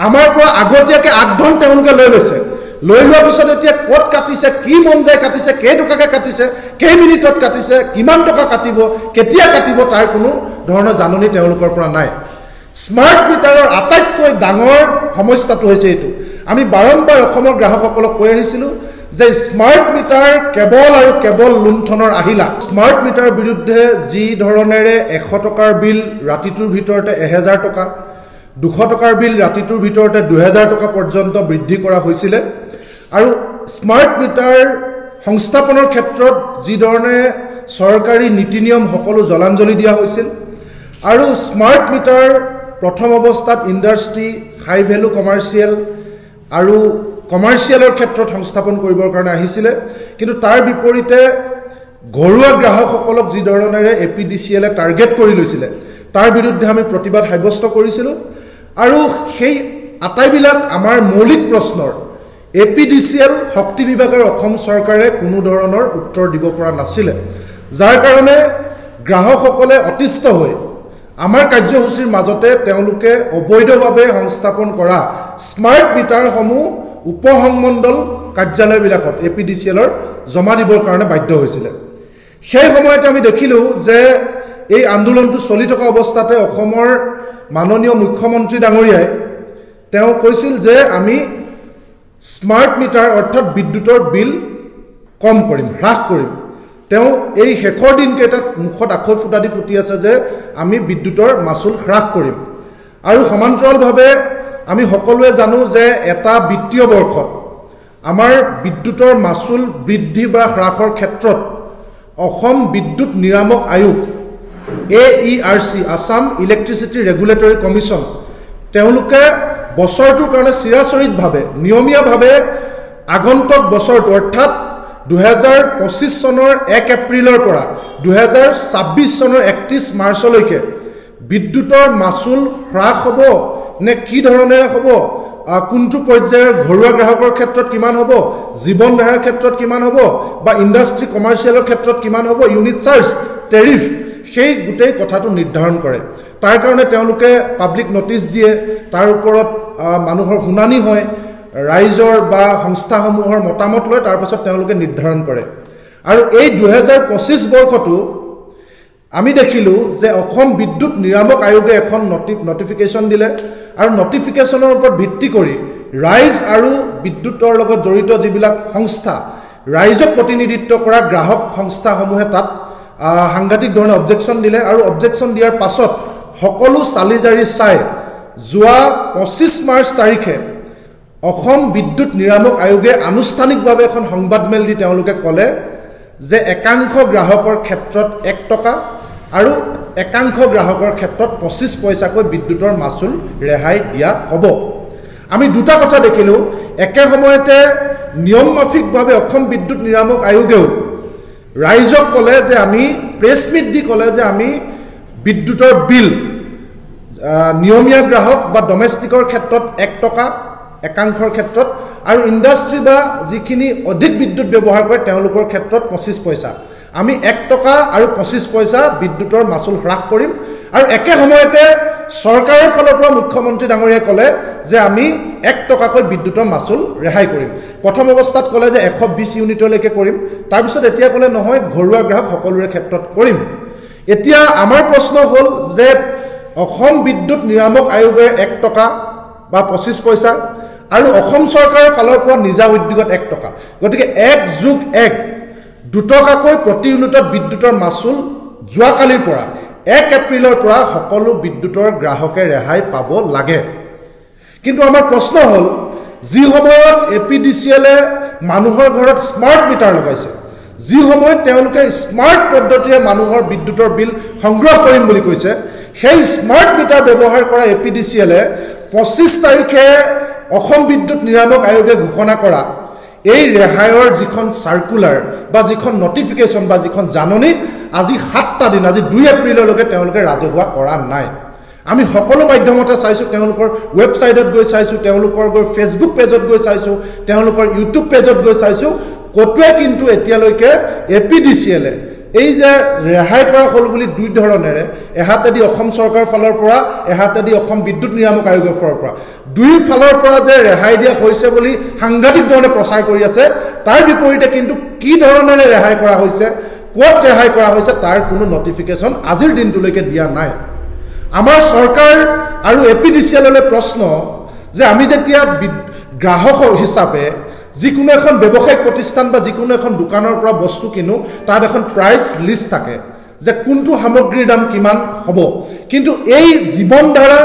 আমাৰ পৰা আগতীয়াকৈ আগধন তেওঁলোকে লৈ লৈছে লৈ লোৱাৰ পিছত এতিয়া ক'ত কাটিছে কি মন যায় কাটিছে কেইটকাকৈ কাটিছে কেই মিনিটত কাটিছে কিমান টকা কাটিব কেতিয়া কাটিব তাৰ কোনো ধৰণৰ জাননী তেওঁলোকৰ পৰা নাই স্মাৰ্ট মিটাৰৰ আটাইতকৈ ডাঙৰ সমস্যাটো হৈছে এইটো আমি বাৰম্বাৰ অসমৰ গ্ৰাহকসকলক কৈ আহিছিলোঁ যে স্মাৰ্ট মিটাৰ কেৱল আৰু কেৱল লুণ্ঠনৰ আহিলা স্মাৰ্ট মিটাৰৰ বিৰুদ্ধে যি ধৰণেৰে 100 টকাৰ বিল ৰাতিটোৰ ভিতৰতে 1000 টকা 200 টকাৰ বিল ৰাতিটোৰ ভিতৰতে 2000 টকা পৰ্যন্ত বৃদ্ধি কৰা হৈছিল আৰু স্মাৰ্ট মিটাৰ সংস্থাপনৰ ক্ষেত্ৰত যি ধৰণে চৰকাৰী নীতি নিয়ম সকলো জলাঞ্জলি দিয়া হৈছিল আৰু স্মাৰ্ট মিটাৰ প্ৰথম অৱস্থাত ইণ্ডাষ্ট্ৰি হাই ভ্যালু কমাৰ্চিয়েল আৰু কমাৰ্চিয়েলৰ ক্ষেত্ৰত সংস্থাপন কৰিবৰ কাৰণে আহিছিল কিন্তু তাৰ বিপৰীতে ঘৰুৱা গ্ৰাহকসকলক যি ধৰণেৰে APDCL টাৰ্গেট কৰি লৈছিল তাৰ বিৰুদ্ধে আমি প্ৰতিবাদ সাব্যস্ত কৰিছিলোঁ আৰু সেই আটাইবিলাক আমাৰ মৌলিক প্ৰশ্নৰ APDCL শক্তি বিভাগৰ অসম চৰকাৰে কোনো ধৰণৰ উত্তৰ দিব পৰা নাছিল যাৰ কাৰণে গ্ৰাহকসকলে অতিষ্ঠ হৈ আমাৰ কাৰ্যসূচীৰ মাজতে তেওঁলোকে অবৈধভাৱে সংস্থাপন কৰা স্মাৰ্ট মিটাৰসমূহ উপসংমণ্ডল কাৰ্যালয়বিলাকত APDCLৰ জমা দিবৰ কাৰণে বাধ্য হৈছিল সেই সময়তে আমি দেখিলোঁ যে এই আন্দোলনটো চলি থকা অৱস্থাতে অসমৰ মাননীয় মুখ্যমন্ত্ৰী ডাঙৰীয়াই তেওঁ কৈছিল যে আমি স্মাৰ্ট মিটাৰ অৰ্থাৎ বিদ্যুতৰ বিল কম কৰিম হ্ৰাস কৰিম তেওঁ এই শেষৰ দিনকেইটাত মুখত আখৈ ফুটা দি ফুটি আছে যে আমি বিদ্যুতৰ মাচুল হ্ৰাস কৰিম আৰু সমান্তৰালভাৱে আমি সকলোৱে জানো যে এটা বিত্তীয় বৰ্ষত আমাৰ বিদ্যুতৰ মাচুল বৃদ্ধি বা হ্ৰাসৰ ক্ষেত্ৰত অসম বিদ্যুৎ নিয়ামক আয়োগ AERC Assam electricity regulatory commission তেওঁলোকে বছৰটোৰ কাৰণে চিৰাচৰিতভাৱে নিয়মীয়াভাৱে আগন্তুক বছৰটো অৰ্থাৎ 2025 চনৰ 1 এপ্ৰিলৰ পৰা 2026 চনৰ 31 মাৰ্চলৈকে বিদ্যুতৰ মাচুল হ্ৰাস হ'ব নে কি ধৰণে হ'ব কোনটো পৰ্যায়ৰ ঘৰুৱা গ্ৰাহকৰ ক্ষেত্ৰত কিমান হ'ব জীৱন ধাৰাৰ ক্ষেত্ৰত কিমান হ'ব বা ইণ্ডাষ্ট্ৰি কমাৰ্চিয়েলৰ ক্ষেত্ৰত কিমান হ'ব ইউনিট চাৰ্জ টেৰিফ সেই গোটেই কথাটো নিৰ্ধাৰণ কৰে তাৰ কাৰণে তেওঁলোকে পাব্লিক নটিচ দিয়ে তাৰ ওপৰত মানুহৰ শুনানি হয় ৰাইজৰ বা সংস্থাসমূহৰ মতামত লৈ তাৰ পাছত তেওঁলোকে নিৰ্ধাৰণ কৰে আৰু এই 2025 বৰ্ষটো আমি দেখিলোঁ যে অসম বিদ্যুৎ নিয়ামক আয়োগে এখন নটিফিকেশ্যন দিলে আৰু নটিফিকেশ্যনৰ ওপৰত ভিত্তি কৰি ৰাইজ আৰু বিদ্যুতৰ লগত জড়িত যিবিলাক সংস্থা ৰাইজক প্ৰতিনিধিত্ব কৰা গ্ৰাহক সংস্থাসমূহে তাত সাংঘাতিক ধৰণে অবজেকশ্যন দিলে আৰু অবজেকশ্যন দিয়াৰ পাছত সকলো চালিজাৰি চাই যোৱা 25 মাৰ্চ তাৰিখে অসম বিদ্যুৎ নিয়ামক আয়োগে আনুষ্ঠানিকভাৱে এখন সংবাদমেল দি তেওঁলোকে ক'লে যে একাংশ গ্ৰাহকৰ ক্ষেত্ৰত 1 টকা আৰু একাংশ গ্ৰাহকৰ ক্ষেত্ৰত 25 পইচাকৈ বিদ্যুতৰ মাচুল ৰেহাই দিয়া হ'ব আমি দুটা কথা দেখিলোঁ একে সময়তে নিয়ম মাফিকভাৱে অসম বিদ্যুৎ নিয়ামক আয়োগেও ৰাইজক ক'লে যে আমি প্ৰেছ মিট দি ক'লে যে আমি বিদ্যুতৰ বিল নিয়মীয়া গ্ৰাহক বা ডমেষ্টিকৰ ক্ষেত্ৰত 1 টকা একাংশৰ ক্ষেত্ৰত আৰু ইণ্ডাষ্ট্ৰি বা যিখিনি অধিক বিদ্যুৎ ব্যৱহাৰ কৰে তেওঁলোকৰ ক্ষেত্ৰত 25 পইচা আমি 1 টকা আৰু 25 পইচা বিদ্যুতৰ মাচুল হ্ৰাস কৰিম আৰু একে সময়তে চৰকাৰৰ ফালৰ পৰা মুখ্যমন্ত্ৰী ডাঙৰীয়াই ক'লে যে আমি 1 টকাকৈ বিদ্যুতৰ মাচুল ৰেহাই কৰিম প্ৰথম অৱস্থাত ক'লে যে 120 ইউনিটলৈকে কৰিম তাৰপিছত এতিয়া ক'লে নহয় ঘৰুৱা গ্ৰাহক সকলোৰে ক্ষেত্ৰত কৰিম এতিয়া আমাৰ প্ৰশ্ন হ'ল যে অসম বিদ্যুৎ নিয়ামক আয়োগৰ 1 টকা বা 25 পইচা আৰু অসম চৰকাৰৰ ফালৰ পৰা নিজা উদ্যোগত 1 টকা গতিকে 1+1 2 টকাকৈ প্ৰতি ইউনিটত বিদ্যুতৰ মাচুল যোৱাকালিৰ পৰা 1 এপ্ৰিলৰ পৰা সকলো বিদ্যুতৰ গ্ৰাহকে ৰেহাই পাব লাগে কিন্তু আমাৰ প্ৰশ্ন হ'ল যি সময়ত APDCLে মানুহৰ ঘৰত স্মাৰ্ট মিটাৰ লগাইছে যি সময়ত তেওঁলোকে স্মাৰ্ট পদ্ধতিৰে মানুহৰ বিদ্যুতৰ বিল সংগ্ৰহ কৰিম বুলি কৈছে সেই স্মাৰ্ট মিটাৰ ব্যৱহাৰ কৰা APDCLে 25 তাৰিখে অসম বিদ্যুৎ নিয়ামক আয়োগে ঘোষণা কৰা এই ৰেহাইৰ যিখন সাৰ্কুলাৰ বা যিখন নটিফিকেশ্যন বা যিখন জাননী আজি 7টা দিন আজি 2 এপ্ৰিললৈকে তেওঁলোকে ৰাজহুৱা কৰা নাই আমি সকলো মাধ্যমতে চাইছো তেওঁলোকৰ ৱেবছাইটত গৈ চাইছো তেওঁলোকৰ গৈ ফেচবুক পেজত গৈ চাইছো তেওঁলোকৰ ইউটিউব পেজত গৈ চাইছো কতোৱে কিন্তু এতিয়ালৈকে APDCLে এই যে ৰেহাই কৰা হল বুলি দুই ধৰণেৰে এহাতেদি অসম চৰকাৰৰ ফালৰ পৰা এহাতেদি অসম বিদ্যুৎ নিয়ামক আয়োগৰ ফালৰ পৰা দুই ফালৰ পৰা যে ৰেহাই দিয়া হৈছে বুলি সাংঘাতিক ধৰণে প্ৰচাৰ কৰি আছে তাৰ বিপৰীতে কিন্তু কি ধৰণেৰে ৰেহাই কৰা হৈছে ক'ত ৰেহাই কৰা হৈছে তাৰ কোনো নটিফিকেশ্যন আজিৰ দিনটোলৈকে দিয়া নাই আমাৰ চৰকাৰ আৰু এপিডিচিএললৈ প্ৰশ্ন যে আমি যেতিয়া গ্ৰাহক হিচাপে যিকোনো এখন ব্যৱসায়িক প্ৰতিষ্ঠান বা যিকোনো এখন দোকানৰ পৰা বস্তু কিনো তাত এখন প্ৰাইচ লিষ্ট থাকে যে কোনটো সামগ্ৰীৰ দাম কিমান হ'ব কিন্তু এই জীৱনধাৰা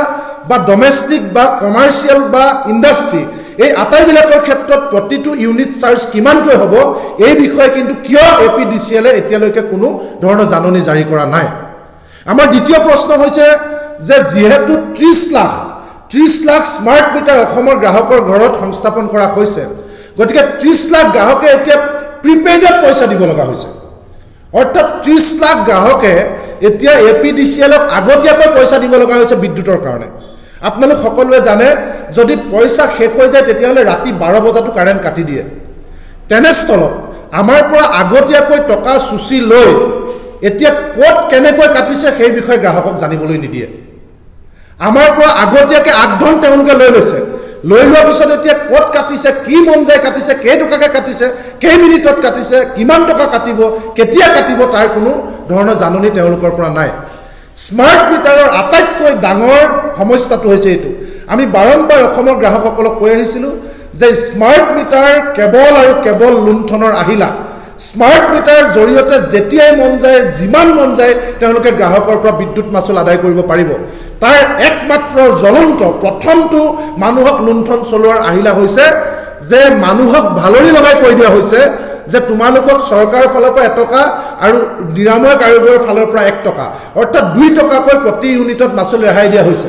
বা ডমেষ্টিক বা কমাৰ্চিয়েল বা ইণ্ডাষ্ট্ৰি এই আটাইবিলাকৰ ক্ষেত্ৰত প্ৰতিটো ইউনিট চাৰ্জ কিমানকৈ হ'ব এই বিষয়ে কিন্তু কিয় এপিডিচিএলে এতিয়ালৈকে কোনো ধৰণৰ জাননী জাৰি কৰা নাই আমাৰ দ্বিতীয় প্ৰশ্ন হৈছে যে যেহেতু 30 লাখ স্মাৰ্ট মিটাৰ অসমৰ গ্ৰাহকৰ ঘৰত সংস্থাপন কৰা হৈছে গতিকে 30 লাখ গ্ৰাহকে এতিয়া প্ৰিপেইডত পইচা দিব লগা হৈছে অৰ্থাৎ 30 লাখ গ্ৰাহকে এতিয়া এপিডিচিএলক আগতীয়াকৈ পইচা দিব লগা হৈছে বিদ্যুতৰ কাৰণে আপোনালোক সকলোৱে জানে যদি পইচা শেষ হৈ যায় তেতিয়াহ'লে ৰাতি 12 বজাতো কাৰেণ্ট কাটি দিয়ে তেনেস্থলত আমাৰ পৰা আগতীয়াকৈ টকা চুচি লৈ এতিয়া ক'ত কেনেকৈ কাটিছে সেই বিষয়ে গ্ৰাহকক জানিবলৈ নিদিয়ে আমাৰ পৰা আগতীয়াকৈ আগধন তেওঁলোকে লৈ লৈছে লৈ লোৱাৰ পিছত এতিয়া ক'ত কাটিছে কি মন যায় কাটিছে কেই টকাকৈ কাটিছে কেই মিনিটত কাটিছে কিমান টকা কাটিব কেতিয়া কাটিব তাৰ কোনো ধৰণৰ জাননী তেওঁলোকৰ পৰা নাই স্মাৰ্ট মিটাৰৰ আটাইতকৈ ডাঙৰ সমস্যাটো হৈছে এইটো আমি বাৰম্বাৰ অসমৰ গ্ৰাহকসকলক কৈ আহিছিলোঁ যে স্মাৰ্ট মিটাৰ কেৱল আৰু কেৱল লুণ্ঠনৰ আহিলা স্মাৰ্ট মিটাৰ জৰিয়তে যেতিয়াই মন যায় যিমান মন যায় তেওঁলোকে গ্ৰাহকৰ পৰা বিদ্যুৎ মাচুল আদায় কৰিব পাৰিব তাৰ একমাত্ৰ জ্বলন্ত প্ৰথমটো মানুহক লুণ্ঠন চলোৱাৰ আহিলা হৈছে যে মানুহক ভালৰি লগাই কৈ দিয়া হৈছে যে তোমালোকক চৰকাৰৰ ফালৰ পৰা 1 টকা আৰু নিৰাময় আয়োগৰ ফালৰ পৰা 1 টকা অৰ্থাৎ 2 টকাকৈ প্ৰতি ইউনিটত মাচুল ৰেহাই দিয়া হৈছে